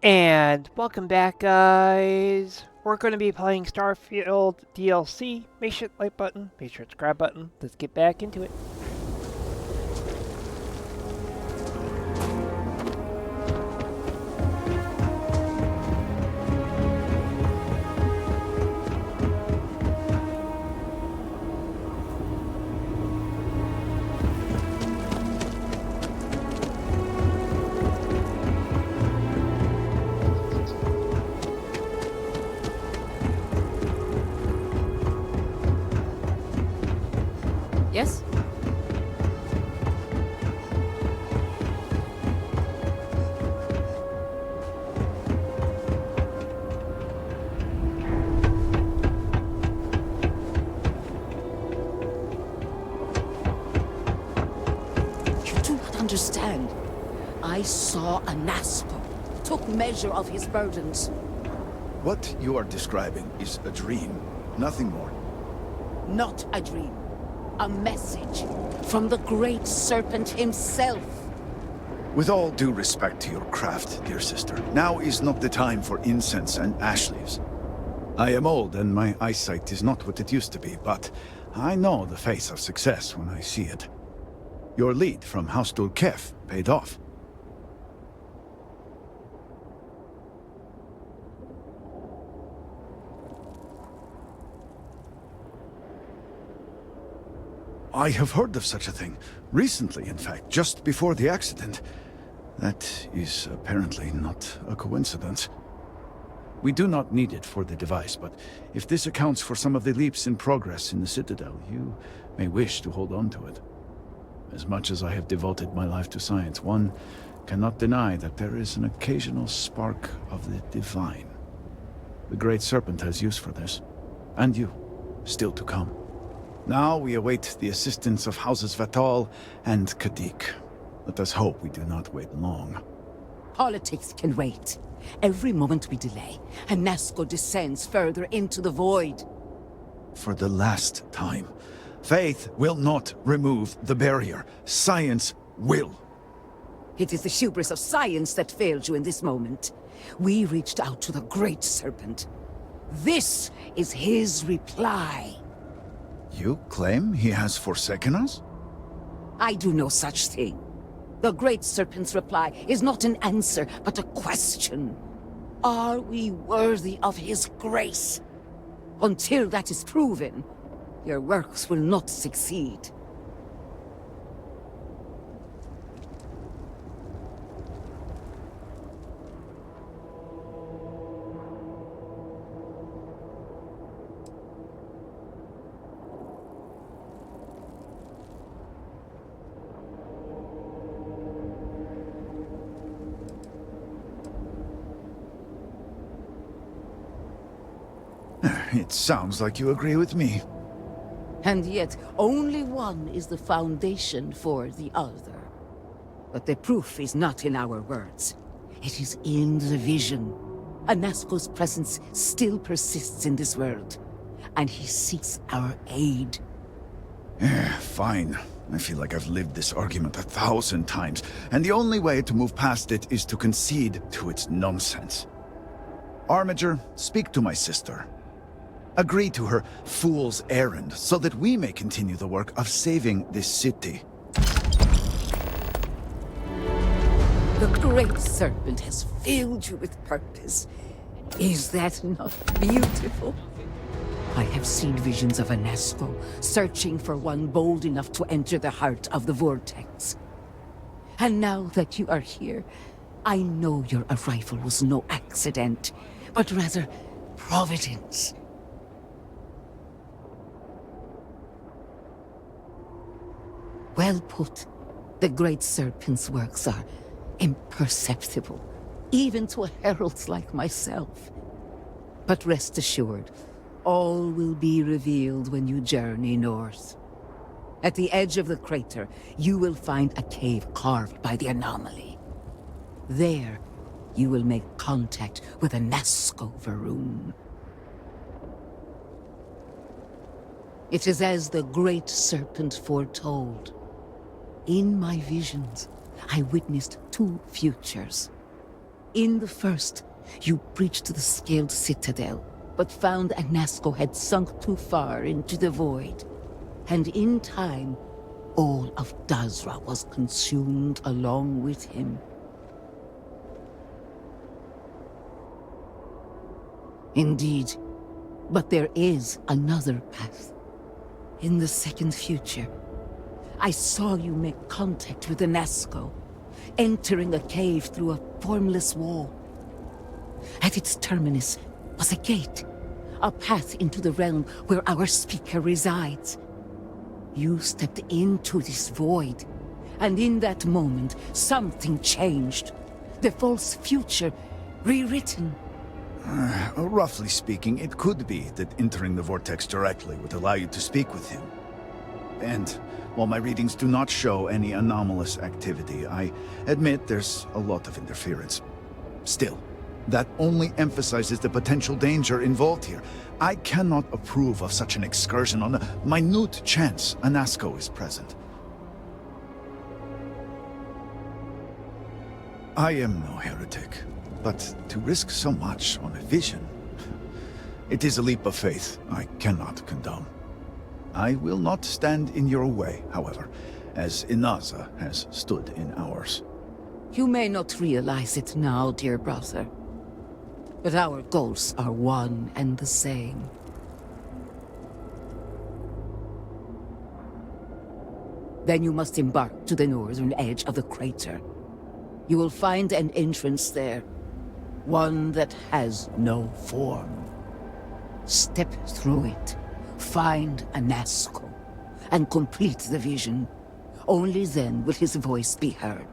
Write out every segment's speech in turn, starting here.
And welcome back, guys. We're going to be playing Starfield DLC. Make sure to like button, make sure to subscribe button. Let's get back into it. Yes? You do not understand. I saw a Naspo, took measure of his burdens. What you are describing is a dream, nothing more. Not a dream. A message from the great serpent himself. With all due respect to your craft, dear sister, now is not the time for incense and ash leaves. I am old and my eyesight is not what it used to be, but I know the face of success when I see it. Your lead from Haustul Kef paid off. I have heard of such a thing. Recently, in fact, just before the accident. That is apparently not a coincidence. We do not need it for the device, but if this accounts for some of the leaps in progress in the Citadel, you may wish to hold on to it. As much as I have devoted my life to science, one cannot deny that there is an occasional spark of the divine. The Great Serpent has use for this. And you, still to come. Now we await the assistance of Houses Vatal and Kadik. Let us hope we do not wait long. Politics can wait. Every moment we delay, and Nasco descends further into the void. For the last time, faith will not remove the barrier. Science will. It is the hubris of science that failed you in this moment. We reached out to the Great Serpent. This is his reply. You claim he has forsaken us? I do no such thing. The Great Serpent's reply is not an answer, but a question. Are we worthy of his grace? Until that is proven, your works will not succeed. It sounds like you agree with me. And yet, only one is the foundation for the other. But the proof is not in our words. It is in the vision. Anasco's presence still persists in this world, and he seeks our aid. Fine. I feel like I've lived this argument 1,000 times, and the only way to move past it is to concede to its nonsense. Armiger, speak to my sister. Agree to her fool's errand, so that we may continue the work of saving this city. The Great Serpent has filled you with purpose. Is that not beautiful? I have seen visions of Anasco, searching for one bold enough to enter the heart of the vortex. And now that you are here, I know your arrival was no accident, but rather providence. Well put. The Great Serpent's works are imperceptible, even to heralds like myself. But rest assured, all will be revealed when you journey north. At the edge of the crater, you will find a cave carved by the anomaly. There, you will make contact with a Nasco Varun. It is as the Great Serpent foretold. In my visions, I witnessed two futures. In the first, you breached the scaled citadel, but found Anasco had sunk too far into the void. And in time, all of Dazra was consumed along with him. Indeed, but there is another path. In the second future, I saw you make contact with Anasco, entering a cave through a formless wall. At its terminus was a gate, a path into the realm where our speaker resides. You stepped into this void, and in that moment, something changed. The false future, rewritten. Roughly speaking, it could be that entering the vortex directly would allow you to speak with him. And while my readings do not show any anomalous activity, I admit there's a lot of interference. Still, that only emphasizes the potential danger involved here. I cannot approve of such an excursion on a minute chance Anasco is present. I am no heretic, but to risk so much on a vision, it is a leap of faith I cannot condone. I will not stand in your way, however, as Inaza has stood in ours. You may not realize it now, dear brother, but our goals are one and the same. Then you must embark to the northern edge of the crater. You will find an entrance there, one that has no form. Step through it, find Anasco, and complete the vision. Only then will his voice be heard.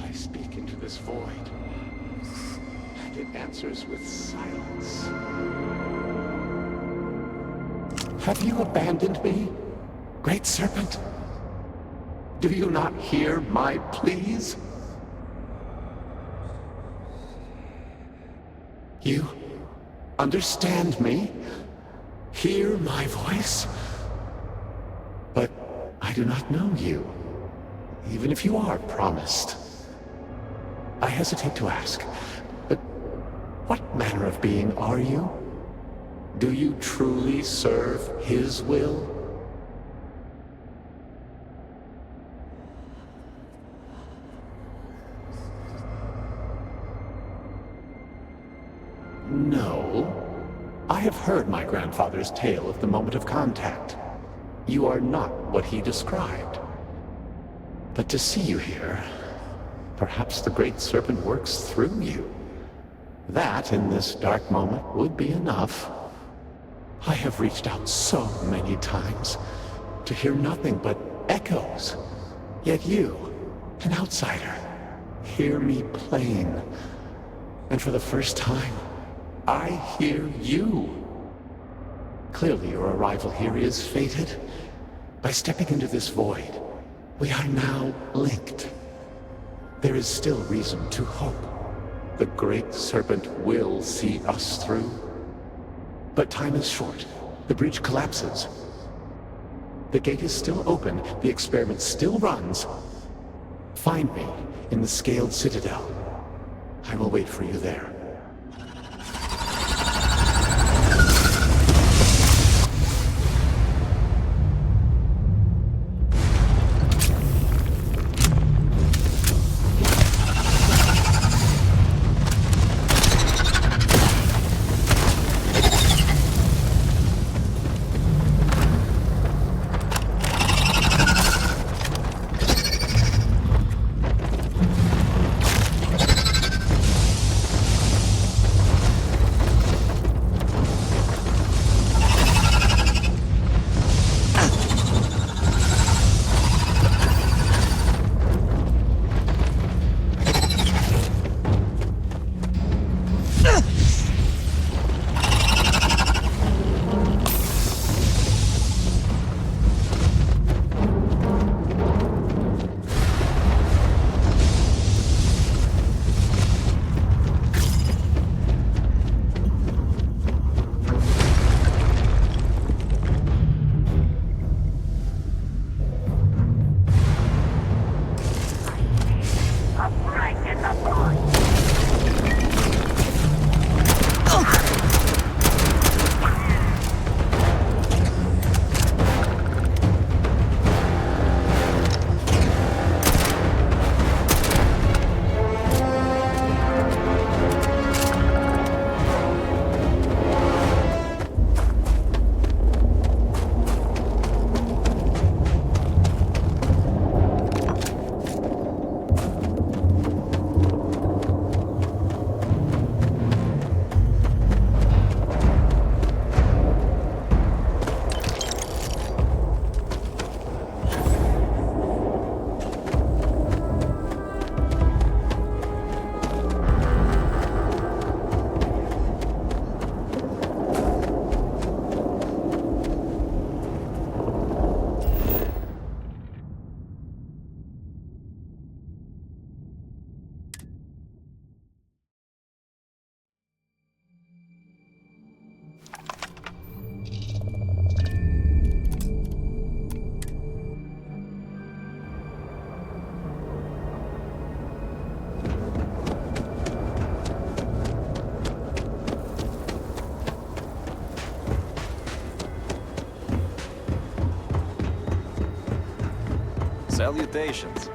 I speak into this void, and it answers with silence. Have you abandoned me, Great Serpent? Do you not hear my pleas? You understand me? Hear my voice? But I do not know you, even if you are promised. I hesitate to ask, but what manner of being are you? Do you truly serve his will? No. I have heard my grandfather's tale of the moment of contact. You are not what he described. But to see you here, perhaps the Great Serpent works through you. That, in this dark moment, would be enough. I have reached out so many times to hear nothing but echoes. Yet you, an outsider, hear me plain. And for the first time, I hear you. Clearly your arrival here is fated. By stepping into this void, we are now linked. There is still reason to hope. The Great Serpent will see us through. But time is short. The bridge collapses. The gate is still open. The experiment still runs. Find me in the Scaled Citadel. I will wait for you there. Salutations.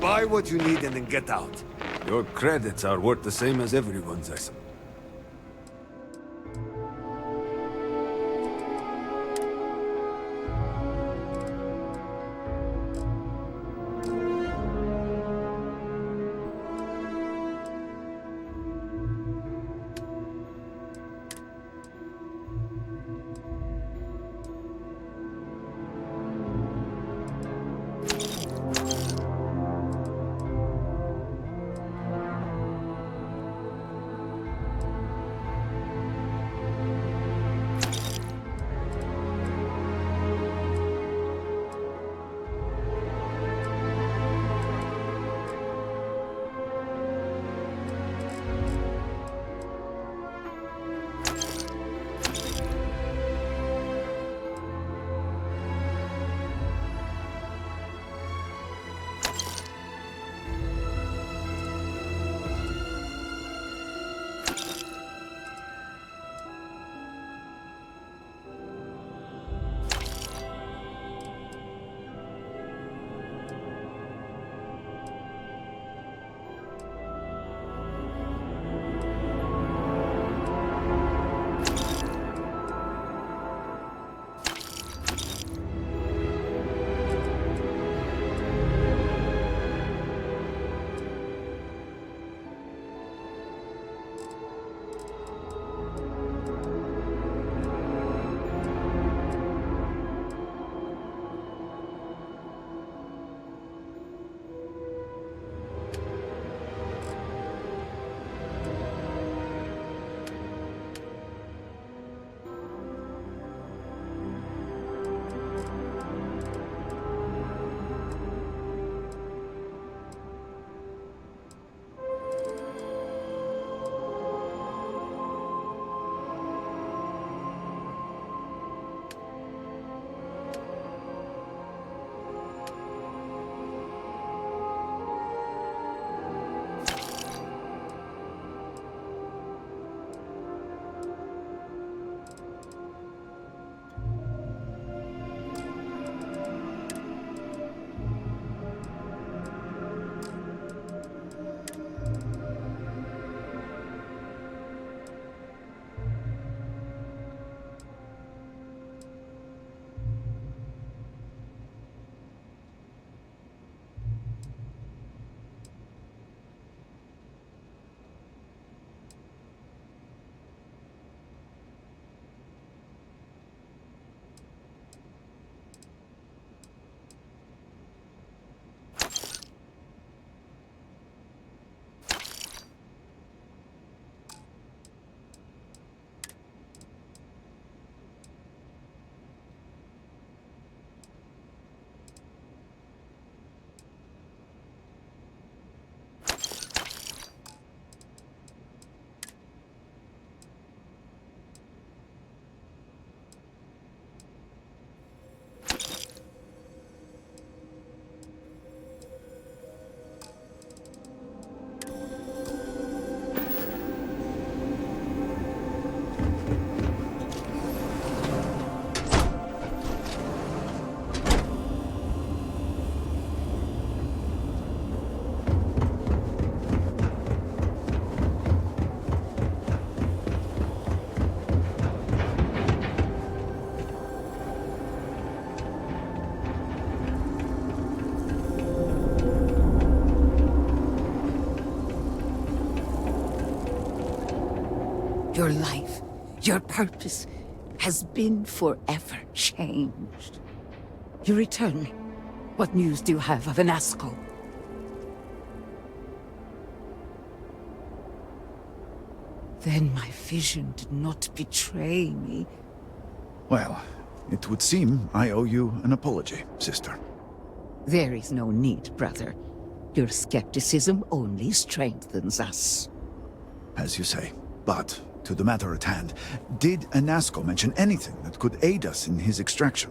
Buy what you need and then get out. Your credits are worth the same as everyone's, I suppose. Your life, your purpose, has been forever changed. You return. What news do you have of Anasco? Then my vision did not betray me. Well, It would seem I owe you an apology, sister. There is no need, brother. Your skepticism only strengthens us. As you say. But, to the matter at hand, did Anasco mention anything that could aid us in his extraction?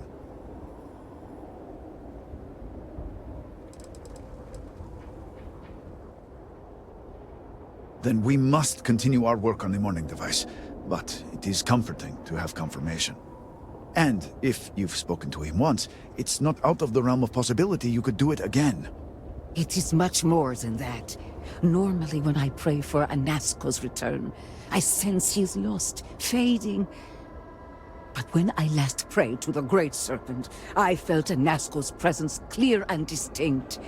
Then we must continue our work on the morning device. But it is comforting to have confirmation. And if you've spoken to him once, it's not out of the realm of possibility you could do it again. It is much more than that. Normally when I pray for Anasco's return, I sense he is lost, fading. But when I last prayed to the Great Serpent, I felt Anasco's presence clear and distinct.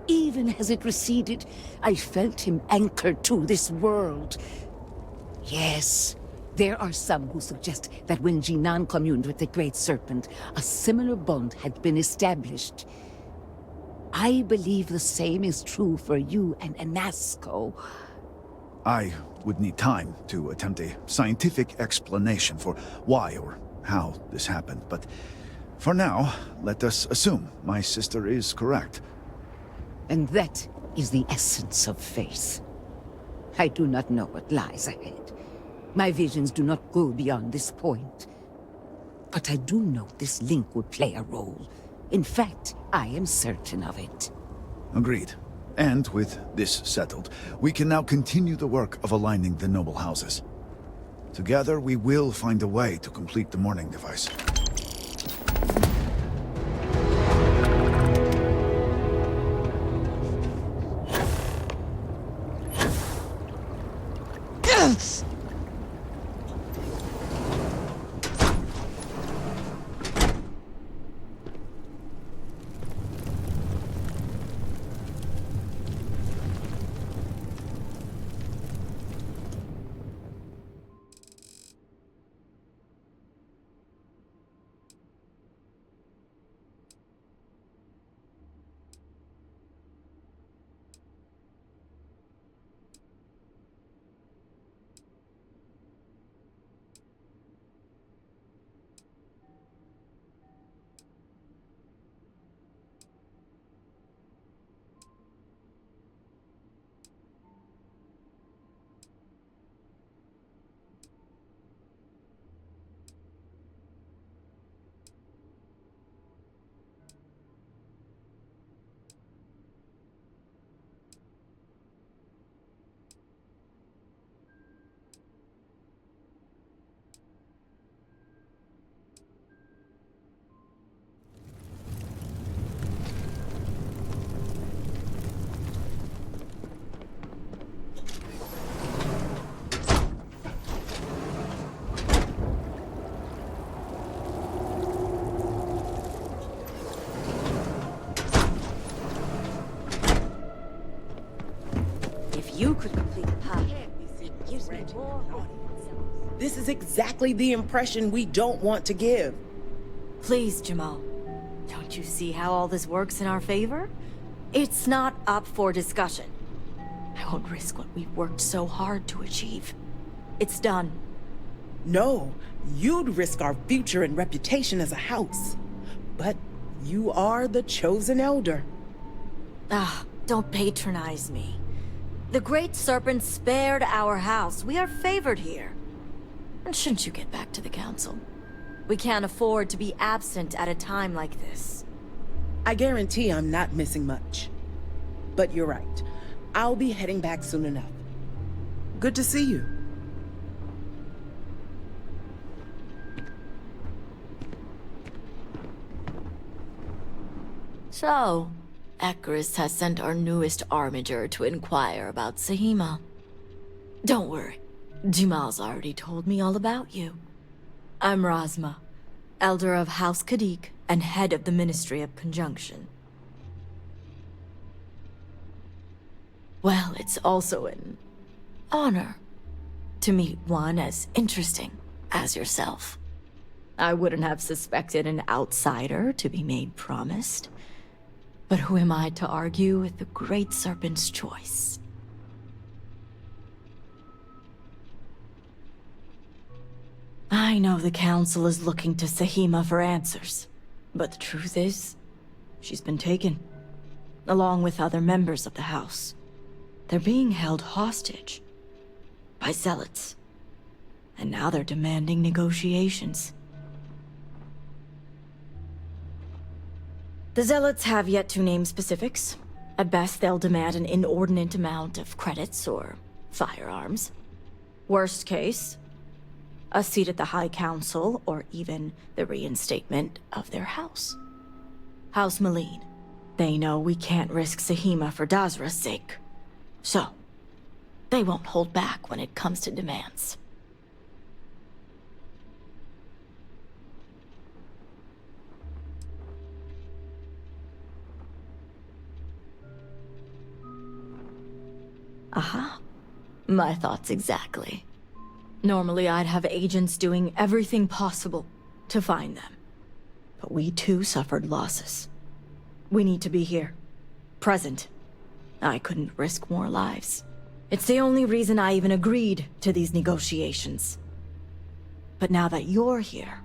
Even as it receded, I felt him anchored to this world. Yes, there are some who suggest that when Jinan communed with the Great Serpent, a similar bond had been established. I believe the same is true for you and Anasco. I would need time to attempt a scientific explanation for why or how this happened, but for now, let us assume my sister is correct. And that is the essence of faith. I do not know what lies ahead. My visions do not go beyond this point. But I do know this link would play a role. In fact, I am certain of it. Agreed. And with this settled, we can now continue the work of aligning the noble houses. Together, we will find a way to complete the morning device. You could complete the path. It gives me more hope. This is exactly the impression we don't want to give. Please, Jamal. Don't you see how all this works in our favor? It's not up for discussion. I won't risk what we've worked so hard to achieve. It's done. No, you'd risk our future and reputation as a house. But you are the chosen elder. Ah, don't patronize me. The Great Serpent spared our house. We are favored here. And shouldn't you get back to the Council? We can't afford to be absent at a time like this. I guarantee I'm not missing much. But you're right. I'll be heading back soon enough. Good to see you. So, Icarus has sent our newest armiger to inquire about Sahima. Don't worry, Jamal's already told me all about you. I'm Razma, Elder of House Kadik and head of the Ministry of Conjunction. Well, it's also an honor to meet one as interesting as yourself. I wouldn't have suspected an outsider to be made promised. But who am I to argue with the Great Serpent's choice? I know the Council is looking to Sahima for answers, but the truth is, she's been taken, along with other members of the House. They're being held hostage by zealots, and now they're demanding negotiations. The zealots have yet to name specifics. At best, they'll demand an inordinate amount of credits or firearms. Worst case, a seat at the High Council, or even the reinstatement of their house. House Malene. They know we can't risk Sahima for Dazra's sake. So, they won't hold back when it comes to demands. Aha. My thoughts exactly. Normally I'd have agents doing everything possible to find them. But we too suffered losses. We need to be here. Present. I couldn't risk more lives. It's the only reason I even agreed to these negotiations. But now that you're here,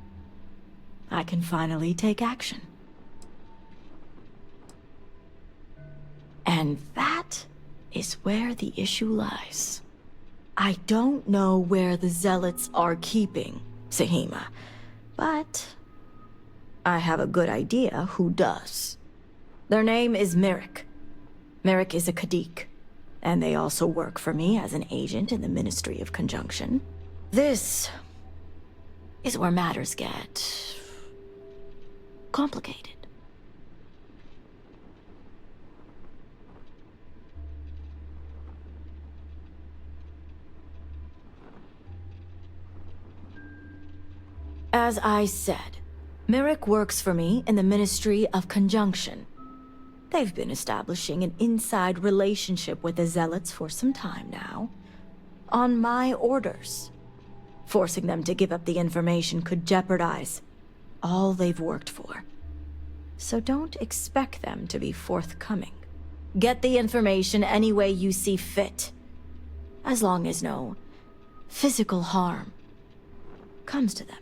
I can finally take action. And that is where the issue lies. I don't know where the Zealots are keeping Sahima, but I have a good idea who does. Their name is Merrick. Merrick is a Kadik, and they also work for me as an agent in the Ministry of Conjunction. This is where matters get complicated. As I said, Merrick works for me in the Ministry of Conjunction. They've been establishing an inside relationship with the Zealots for some time now, on my orders. Forcing them to give up the information could jeopardize all they've worked for. So don't expect them to be forthcoming. Get the information any way you see fit, as long as no physical harm comes to them.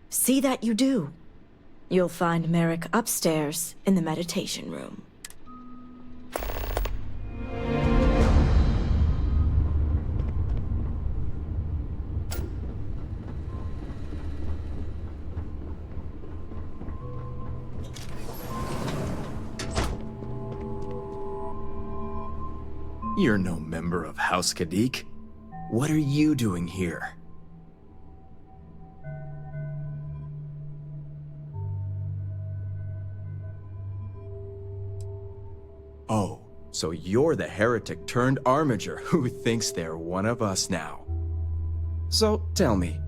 See that you do. You'll find Merrick upstairs in the meditation room. You're no member of House Kadik. What are you doing here? Oh, so you're the heretic turned armiger who thinks they're one of us now. So tell me,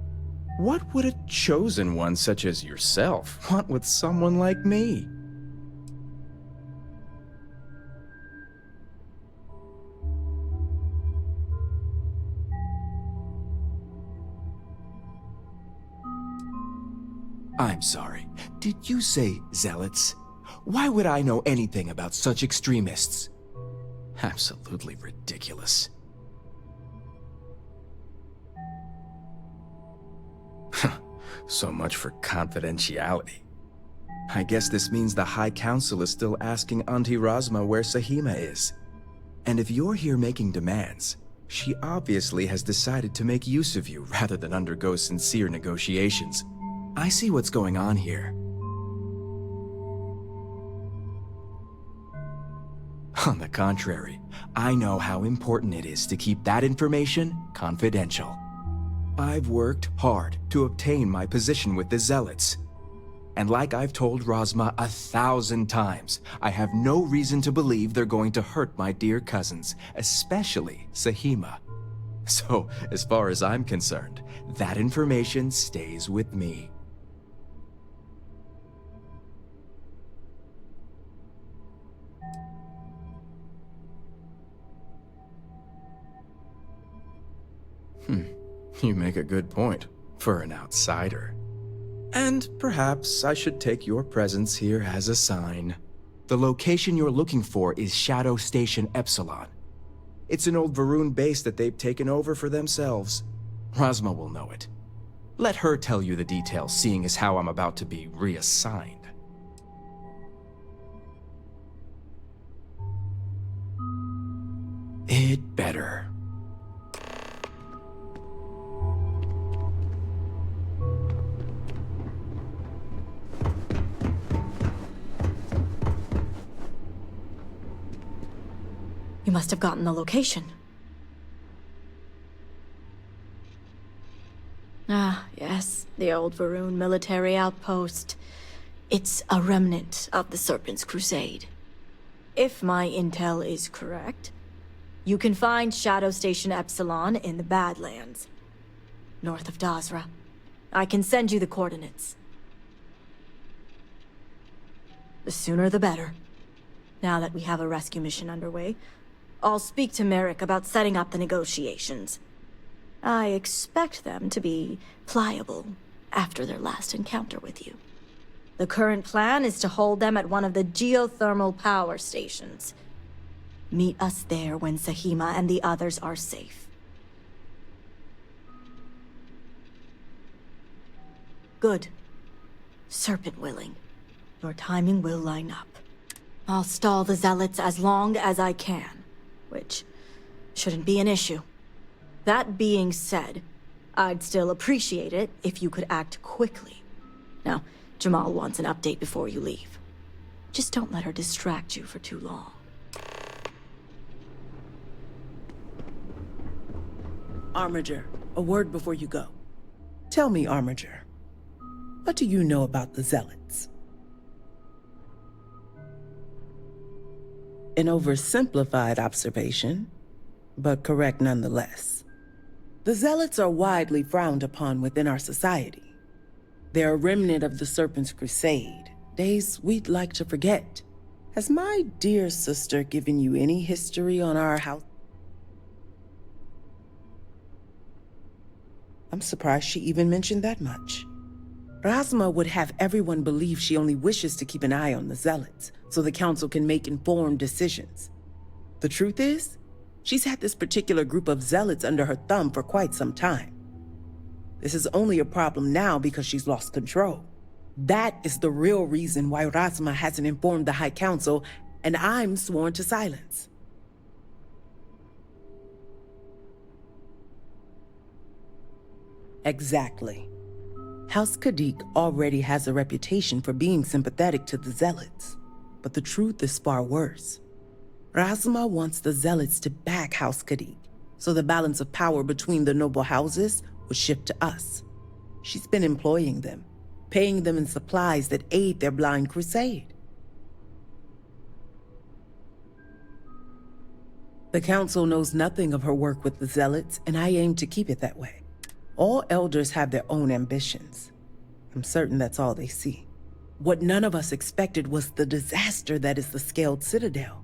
what would a chosen one such as yourself want with someone like me? I'm sorry, did you say zealots? Why would I know anything about such extremists? Absolutely ridiculous. So much for confidentiality. I guess this means the High Council is still asking Auntie Razma where Sahima is. And if you're here making demands, she obviously has decided to make use of you rather than undergo sincere negotiations. I see what's going on here. On the contrary, I know how important it is to keep that information confidential. I've worked hard to obtain my position with the Zealots. And like I've told Razma 1,000 times, I have no reason to believe they're going to hurt my dear cousins, especially Sahima. So, as far as I'm concerned, that information stays with me. You make a good point, for an outsider. And perhaps I should take your presence here as a sign. The location you're looking for is Shadow Station Epsilon. It's an old Varun base that they've taken over for themselves. Rosma will know it. Let her tell you the details, seeing as how I'm about to be reassigned. It better. You must have gotten the location. Ah, yes, the old Varun military outpost. It's a remnant of the Serpent's Crusade. If my intel is correct, you can find Shadow Station Epsilon in the Badlands, north of Dazra. I can send you the coordinates. The sooner the better. Now that we have a rescue mission underway, I'll speak to Merrick about setting up the negotiations. I expect them to be pliable after their last encounter with you. The current plan is to hold them at one of the geothermal power stations. Meet us there when Sahima and the others are safe. Good. Serpent willing. Your timing will line up. I'll stall the Zealots as long as I can, which shouldn't be an issue. That being said, I'd still appreciate it if you could act quickly. Now, Jamal wants an update before you leave. Just don't let her distract you for too long. Armiger, a word before you go. Tell me, Armiger, what do you know about the Zealots? An oversimplified observation, but correct nonetheless. The Zealots are widely frowned upon within our society. They're a remnant of the Serpent's Crusade, days we'd like to forget. Has my dear sister given you any history on our house? I'm surprised she even mentioned that much. Rasma would have everyone believe she only wishes to keep an eye on the Zealots, so the Council can make informed decisions. The truth is, she's had this particular group of Zealots under her thumb for quite some time. This is only a problem now because she's lost control. That is the real reason why Rasma hasn't informed the High Council, and I'm sworn to silence. Exactly. House Kadik already has a reputation for being sympathetic to the Zealots, but the truth is far worse. Rasma wants the Zealots to back House Kadik, so the balance of power between the noble houses would shift to us. She's been employing them, paying them in supplies that aid their blind crusade. The Council knows nothing of her work with the Zealots, and I aim to keep it that way. All elders have their own ambitions. I'm certain that's all they see. What none of us expected was the disaster that is the Scaled Citadel.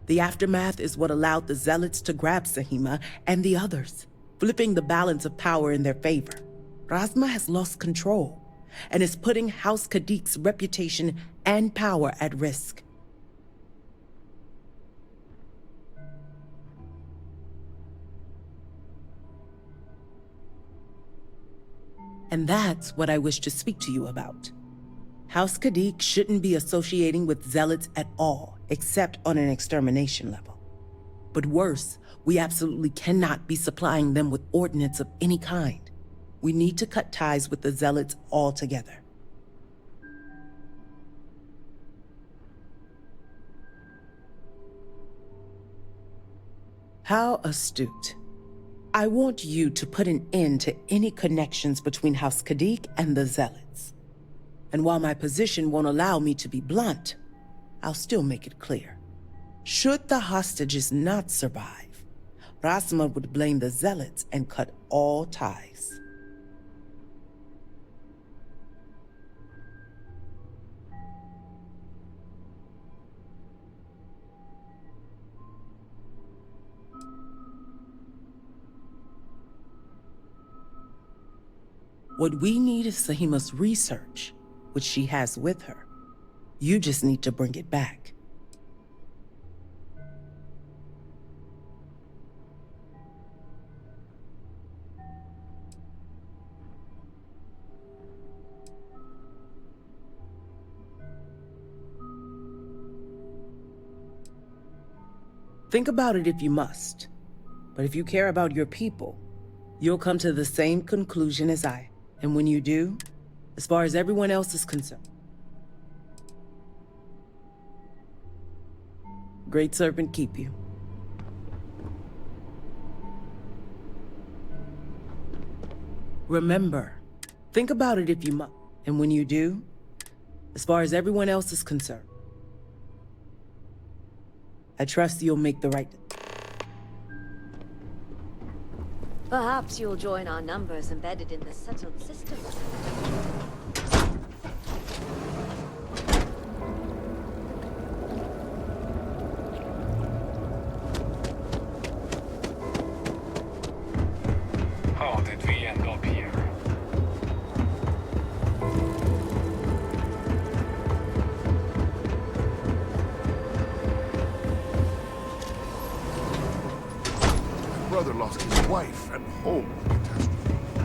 The aftermath is what allowed the Zealots to grab Sahima and the others, flipping the balance of power in their favor. Rasma has lost control and is putting House Kadik's reputation and power at risk. And that's what I wish to speak to you about. House Kadik shouldn't be associating with Zealots at all, except on an extermination level. But worse, we absolutely cannot be supplying them with ordnance of any kind. We need to cut ties with the Zealots altogether. How astute. I want you to put an end to any connections between House Kadik and the Zealots. And while my position won't allow me to be blunt, I'll still make it clear. Should the hostages not survive, Rasma would blame the Zealots and cut all ties. What we need is Sahima's research, which she has with her. You just need to bring it back. Think about it if you must. But if you care about your people, you'll come to the same conclusion as I. And when you do, as far as everyone else is concerned, Great Serpent keep you. Remember, think about it if you must. And when you do, as far as everyone else is concerned, I trust you'll make the right decision. Perhaps you'll join our numbers embedded in the settled system. How did we end up here? Brother lost his wife and home in the catastrophe.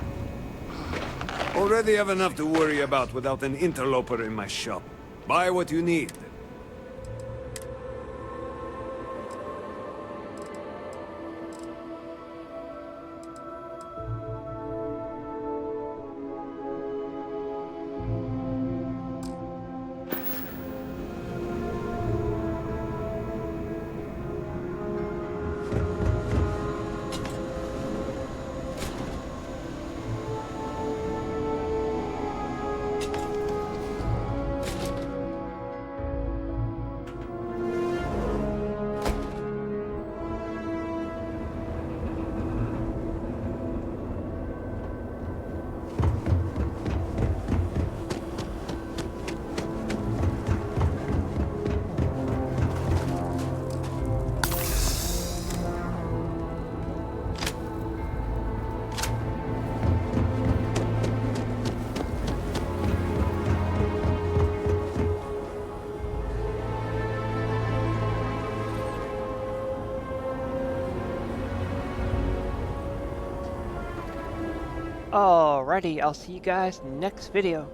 Already have enough to worry about without an interloper in my shop. Buy what you need. Alrighty, I'll see you guys next video.